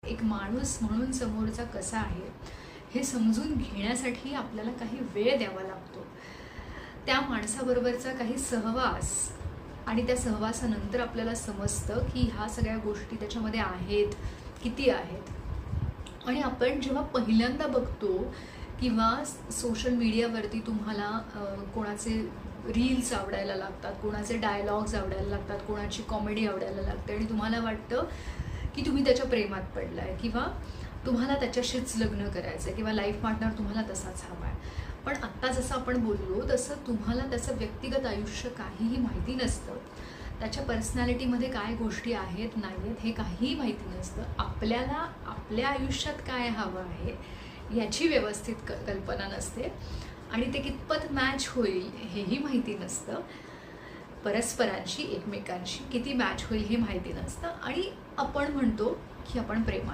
एक माणूस म्हणून समोरचा कसा आहे हे समजून घेण्यासाठी आपल्याला काही वेळ द्यावा लागतो. त्या माणसाबरोबरचा काही सहवास आणि त्या सहवासानंतर आपल्याला समजतं की ह्या सगळ्या गोष्टी त्याच्यामध्ये आहेत, किती आहेत. आणि आपण जेव्हा पहिल्यांदा बघतो किंवा सोशल मीडियावरती तुम्हाला कोणाचे रील्स आवडायला लागतात, कोणाचे डायलॉग्स आवडायला लागतात, कोणाची कॉमेडी आवडायला लागते आणि तुम्हाला वाटतं की तुम्ही त्याच्या प्रेमात पडलाय किंवा तुम्हाला त्याच्याशीच लग्न करायचं आहे किंवा लाईफ पार्टनर तुम्हाला तसाच हवा आहे. पण आत्ता जसं आपण बोललो तसं तुम्हाला त्याचं व्यक्तिगत आयुष्य काहीही माहिती नसतं. त्याच्या पर्सनॅलिटीमध्ये काय गोष्टी आहेत नाही आहेत हे काहीही माहिती नसतं. आपल्याला आपल्या आयुष्यात काय हवं आहे याची व्यवस्थित कल्पना नसते आणि ते कितपत मॅच होईल हेही माहिती नसतं. परस्परांशी एकमेकांशी किती मॅच होईल हे माहिती नसतं आणि आपण म्हणतो की आपण प्रेमात